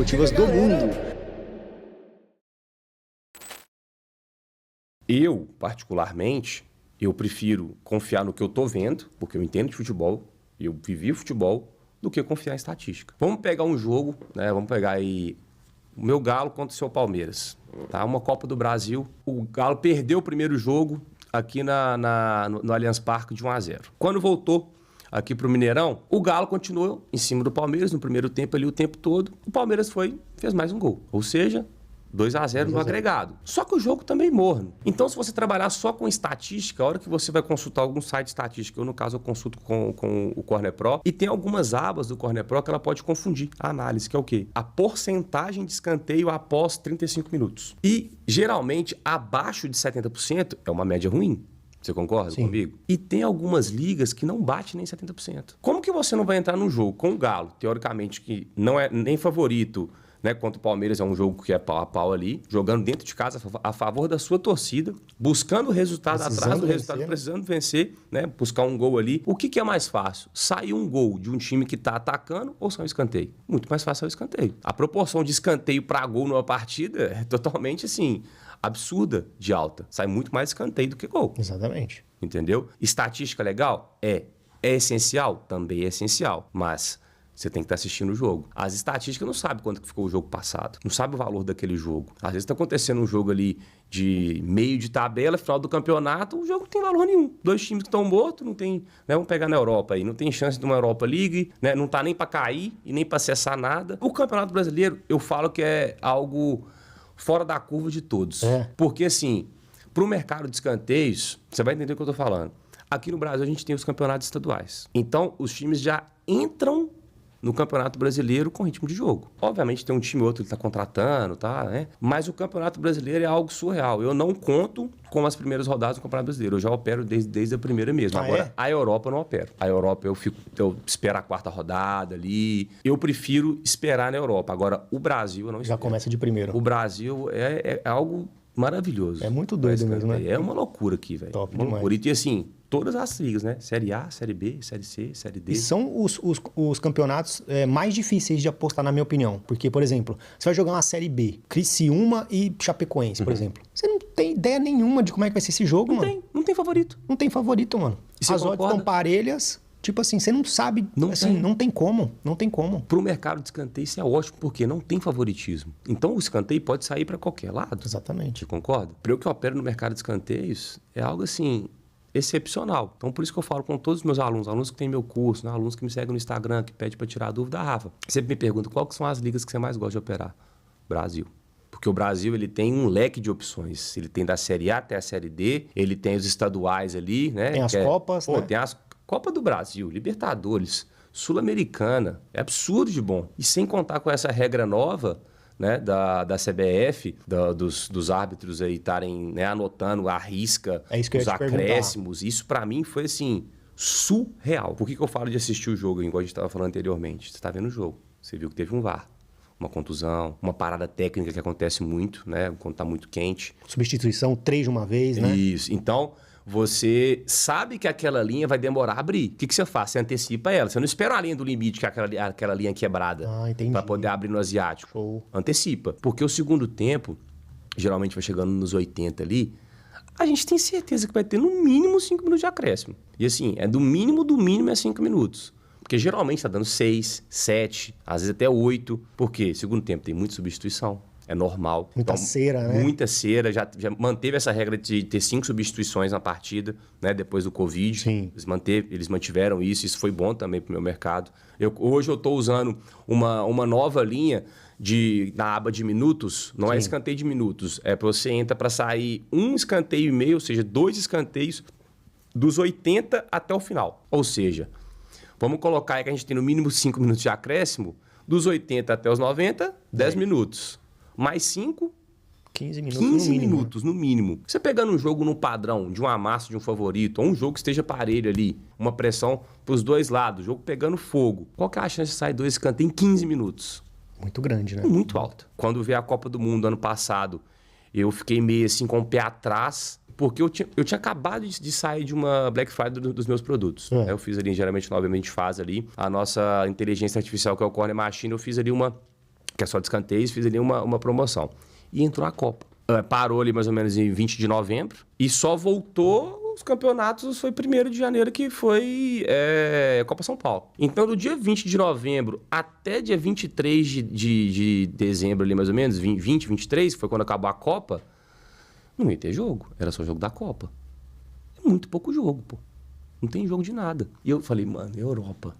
esportivas do mundo. Eu, particularmente, eu prefiro confiar no que eu tô vendo, porque eu entendo de futebol, eu vivi futebol, do que confiar em estatística. Vamos pegar um jogo, né? Vamos pegar aí o meu Galo contra o seu Palmeiras. Tá? Uma Copa do Brasil. O Galo perdeu o primeiro jogo aqui no Allianz Parque de 1-0. Quando voltou aqui pro Mineirão, o Galo continuou em cima do Palmeiras no primeiro tempo ali o tempo todo. O Palmeiras fez mais um gol. Ou seja, 2-0 no agregado. Só que o jogo também morno. Então, se você trabalhar só com estatística, a hora que você vai consultar algum site estatístico, eu, no caso, eu consulto com o Corner Pro, e tem algumas abas do Corner Pro que ela pode confundir a análise, que é o quê? A porcentagem de escanteio após 35 minutos. E, geralmente, abaixo de 70% é uma média ruim. Você concorda comigo? E tem algumas ligas que não bate nem 70%. Como que você não vai entrar num jogo com o Galo, teoricamente, que não é nem favorito, né, contra o Palmeiras, é um jogo que é pau a pau ali, jogando dentro de casa a favor da sua torcida, buscando o resultado atrás do resultado, precisando vencer, né, buscar um gol ali. O que é mais fácil? Sair um gol de um time que está atacando ou sair um escanteio? Muito mais fácil é o escanteio. A proporção de escanteio para gol numa partida é totalmente, assim, absurda de alta. Sai muito mais escanteio do que gol. Exatamente. Entendeu? Estatística legal? É. É essencial? Também é essencial. Mas você tem que estar assistindo o jogo. As estatísticas não sabem quanto que ficou o jogo passado. Não sabe o valor daquele jogo. Às vezes está acontecendo um jogo ali de meio de tabela, final do campeonato, o jogo não tem valor nenhum. Dois times que estão mortos, não tem... Né, vamos pegar na Europa aí. Não tem chance de uma Europa League, né, não tá nem para cair e nem para acessar nada. O Campeonato Brasileiro, eu falo que é algo fora da curva de todos. Porque, assim, para o mercado de escanteios, você vai entender o que eu estou falando. Aqui no Brasil, a gente tem os campeonatos estaduais. Então, os times já entram no Campeonato Brasileiro com ritmo de jogo. Obviamente tem um time ou outro que está contratando, tá, né? Mas o Campeonato Brasileiro é algo surreal. Eu não conto com as primeiras rodadas do Campeonato Brasileiro. Eu já opero desde a primeira mesmo. Agora, a Europa eu não opero. A Europa eu espero a quarta rodada ali. Eu prefiro esperar na Europa. Agora, o Brasil eu não espero. Já começa de primeiro. O Brasil é algo maravilhoso. É muito doido mesmo, né? É uma loucura aqui, velho. Top uma demais. loucura. E assim, todas as ligas, né? Série A, Série B, Série C, Série D. E são os campeonatos mais difíceis de apostar, na minha opinião. Porque, por exemplo, você vai jogar uma Série B, Criciúma e Chapecoense, por exemplo. Você não tem ideia nenhuma de como é que vai ser esse jogo, mano. Não tem favorito. Não tem favorito, mano. As odds estão parelhas. Tipo assim, você não sabe, não tem como. Pro mercado de escanteio isso é ótimo, porque não tem favoritismo. Então o escanteio pode sair para qualquer lado. Exatamente. Você concorda? Para eu que opero no mercado de escanteios, é algo assim excepcional. Então por isso que eu falo com todos os meus alunos que têm meu curso, né, alunos que me seguem no Instagram, que pedem para tirar dúvida, Rafa, sempre me perguntam qual que são as ligas que você mais gosta de operar? Brasil. Porque o Brasil, ele tem um leque de opções. Ele tem da Série A até a Série D, ele tem os estaduais ali, né? Tem as Copas, né? Tem as Copa do Brasil, Libertadores, Sul-Americana. É absurdo de bom. E sem contar com essa regra nova, né, da CBF, dos árbitros aí estarem, né, anotando a risca, os acréscimos. Isso para mim foi assim, surreal. Por que eu falo de assistir o jogo, igual a gente estava falando anteriormente? Você está vendo o jogo, você viu que teve um VAR. Uma contusão, uma parada técnica que acontece muito, né? Quando tá muito quente. Substituição 3 de uma vez, né? Isso. Então, você sabe que aquela linha vai demorar a abrir. O que você faz? Você antecipa ela. Você não espera a linha do limite, que é aquela linha quebrada. Entendi. Para poder abrir no asiático. Show. Antecipa. Porque o segundo tempo, geralmente vai chegando nos 80 ali, a gente tem certeza que vai ter no mínimo 5 minutos de acréscimo. E assim, do mínimo é 5 minutos. Porque geralmente está dando 6, 7, às vezes até 8. Por quê? Segundo tempo tem muita substituição. É normal. Muita cera, né? Muita cera. Já manteve essa regra de ter 5 substituições na partida, né? Depois do Covid. Sim. Eles mantiveram isso. Isso foi bom também para o meu mercado. Hoje eu estou usando uma nova linha na aba de minutos. Não é escanteio de minutos. É para você entra para sair um escanteio e meio, ou seja, 2 escanteios dos 80 até o final. Ou seja, vamos colocar aí que a gente tem no mínimo 5 minutos de acréscimo, dos 80 até os 90, 10 minutos. Mais 5, 15 minutos 15 no mínimo. minutos no mínimo. Você pegando um jogo no padrão de um amasso de um favorito, ou um jogo que esteja parelho ali, uma pressão para os dois lados, jogo pegando fogo, qual que é a chance de sair 2 escanteios em 15 minutos? Muito grande, né? Muito alta. Quando veio a Copa do Mundo ano passado, eu fiquei meio assim com o pé atrás, porque eu tinha acabado de sair de uma Black Friday dos meus produtos. Eu fiz ali, geralmente, obviamente, faz ali a nossa inteligência artificial, que é o Corner Machine, eu fiz ali uma que é só de escanteios, fiz ali uma promoção. E entrou a Copa. Parou ali mais ou menos em 20 de novembro e só voltou os campeonatos, foi 1º de janeiro, que foi Copa São Paulo. Então, do dia 20 de novembro até dia 23 de dezembro ali mais ou menos, 20, 23, que foi quando acabou a Copa, não ia ter jogo, era só jogo da Copa. É muito pouco jogo, pô. Não tem jogo de nada. E eu falei, mano, Europa.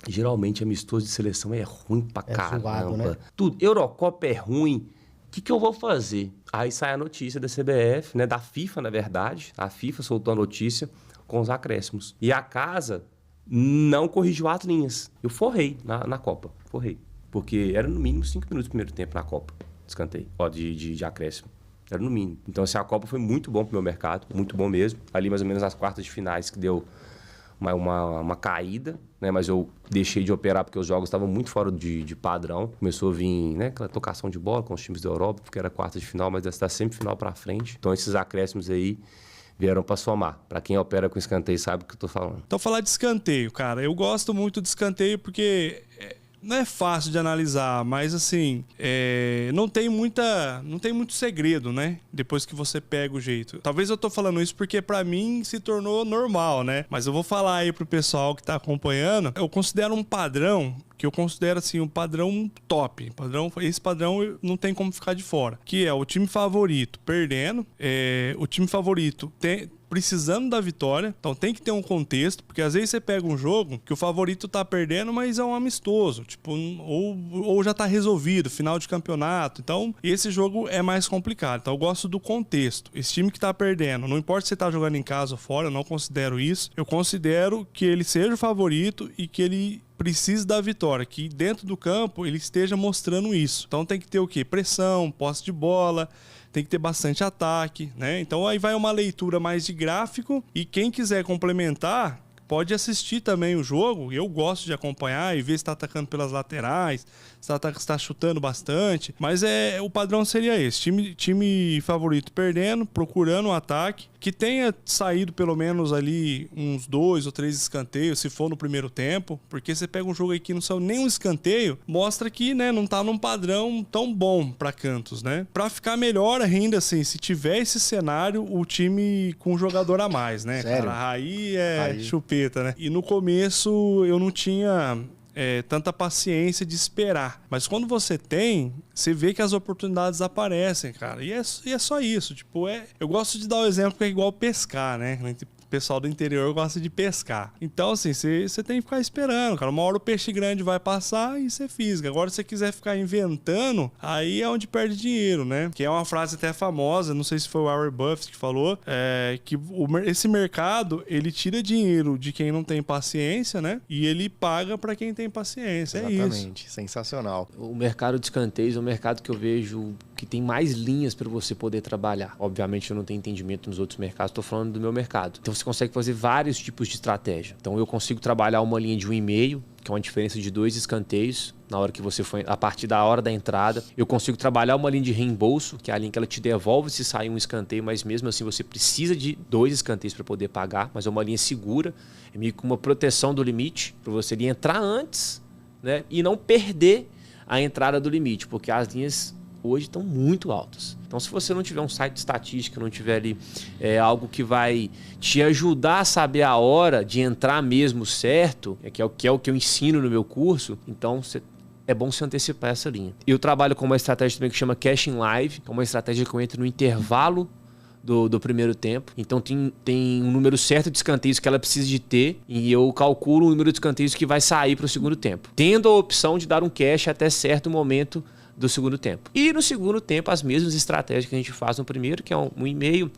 Geralmente amistoso de seleção é ruim pra caramba. Zoado, né? Tudo. Eurocopa é ruim. O que eu vou fazer? Aí sai a notícia da CBF, né? Da FIFA, na verdade. A FIFA soltou a notícia com os acréscimos. E a casa não corrigiu as linhas. Eu forrei na Copa. Forrei. Porque era no mínimo 5 minutos do primeiro tempo na Copa. Descantei. Ó, de acréscimo. Era no mínimo. Então, assim, a Copa foi muito bom pro meu mercado. Muito bom mesmo. Ali, mais ou menos, nas quartas de finais, que deu uma caída, né? Mas eu deixei de operar porque os jogos estavam muito fora de padrão. Começou a vir, né, aquela tocação de bola com os times da Europa, porque era quarta de final, mas está sempre final para frente. Então, esses acréscimos aí vieram para somar. Para quem opera com escanteio sabe o que eu tô falando. Então, falar de escanteio, cara. Eu gosto muito de escanteio porque não é fácil de analisar, mas assim, não tem muito segredo, né? Depois que você pega o jeito. Talvez eu tô falando isso porque pra mim se tornou normal, né? Mas eu vou falar aí pro pessoal que tá acompanhando. Eu considero um padrão, que eu considero assim, um padrão top. Esse padrão não tem como ficar de fora. Que é o time favorito perdendo, o time favorito precisando da vitória, então tem que ter um contexto, porque às vezes você pega um jogo que o favorito tá perdendo, mas é um amistoso, tipo, ou já tá resolvido, final de campeonato, então esse jogo é mais complicado, então eu gosto do contexto. Esse time que tá perdendo, não importa se você tá jogando em casa ou fora, eu não considero isso, eu considero que ele seja o favorito e que ele precisa da vitória, que dentro do campo ele esteja mostrando isso. Então tem que ter o quê? Pressão, posse de bola, tem que ter bastante ataque, né? Então aí vai uma leitura mais de gráfico e quem quiser complementar pode assistir também o jogo. Eu gosto de acompanhar e ver se está atacando pelas laterais, se está chutando bastante. Mas o padrão seria esse. Time favorito perdendo, procurando um ataque, que tenha saído pelo menos ali uns 2 ou 3 escanteios, se for no primeiro tempo. Porque você pega um jogo aí que não saiu nem um escanteio, mostra que, né, não está num padrão tão bom para cantos, né? Para ficar melhor ainda, assim, se tiver esse cenário, o time com um jogador a mais, né? Sério? Cara, aí chupeta, né? E no começo eu não tinha tanta paciência de esperar. Mas quando você tem, você vê que as oportunidades aparecem, cara. E é só isso. Tipo, eu gosto de dar o exemplo que é igual pescar, né? O pessoal do interior gosta de pescar. Então, assim, você tem que ficar esperando, cara. Uma hora o peixe grande vai passar e você fisga. Agora, se você quiser ficar inventando, aí é onde perde dinheiro, né? Que é uma frase até famosa, não sei se foi o Warren Buffett que falou, que esse mercado, ele tira dinheiro de quem não tem paciência, né? E ele paga pra quem tem paciência. Exatamente. É isso. Sensacional. O mercado de escanteios é um mercado que eu vejo que tem mais linhas para você poder trabalhar. Obviamente eu não tenho entendimento nos outros mercados, estou falando do meu mercado. Então você consegue fazer vários tipos de estratégia. Então eu consigo trabalhar uma linha de 1,5, que é uma diferença de 2 escanteios, na hora que você foi, a partir da hora da entrada. Eu consigo trabalhar uma linha de reembolso, que é a linha que ela te devolve se sair um escanteio, mas mesmo assim você precisa de 2 escanteios para poder pagar, mas é uma linha segura, é meio que uma proteção do limite, para você ali entrar antes, né, e não perder a entrada do limite, porque as linhas hoje estão muito altas. Então, se você não tiver um site de estatística, não tiver ali algo que vai te ajudar a saber a hora de entrar mesmo certo, que é o que eu ensino no meu curso, então é bom se antecipar essa linha. Eu trabalho com uma estratégia também que chama Cash in Live, que é uma estratégia que eu entro no intervalo do primeiro tempo. Então tem um número certo de escanteios que ela precisa de ter e eu calculo o número de escanteios que vai sair para o segundo tempo, tendo a opção de dar um cash até certo momento do segundo tempo. E no segundo tempo, as mesmas estratégias que a gente faz no primeiro, que é um 1,5,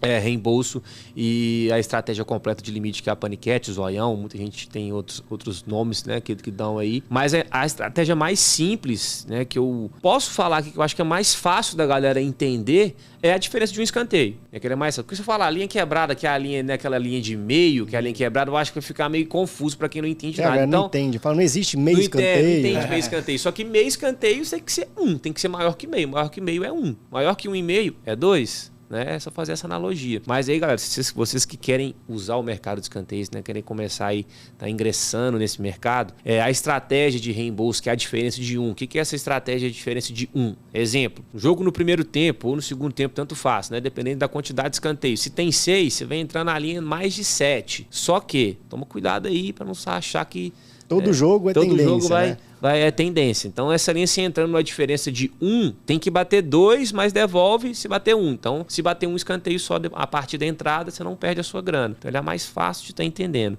reembolso e a estratégia completa de limite, que é a paniquete, zoião, muita gente tem outros nomes, né, que dão aí. Mas a estratégia mais simples, né, que eu posso falar aqui, que eu acho que é mais fácil da galera entender, é a diferença de um escanteio. É que ele é mais... Porque se eu falar a linha quebrada, que é a linha, né, aquela linha de meio, que é a linha quebrada, eu acho que vai ficar meio confuso para quem não entende nada. Então, não entende. Fala, não existe meio escanteio. Não entende meio escanteio. Só que meio escanteio tem que ser 1, tem que ser maior que meio. Maior que meio é 1. Maior que 1,5 é 2. né? É só fazer essa analogia. Mas aí, galera, vocês que querem usar o mercado de escanteios, né? Querem começar aí, tá ingressando nesse mercado, a estratégia de reembolso, que é a diferença de 1. O que é essa estratégia de diferença de 1? Exemplo, jogo no primeiro tempo ou no segundo tempo, tanto faz, né? Dependendo da quantidade de escanteios. Se tem 6, você vai entrar na linha mais de 7. Só que, toma cuidado aí para não achar que todo jogo é todo tendência, jogo né? é tendência. Então, essa linha, se entrando numa diferença de 1, tem que bater 2, mas devolve se bater 1. Então, se bater um escanteio só a partir da entrada, você não perde a sua grana. Então, ele é mais fácil de estar entendendo.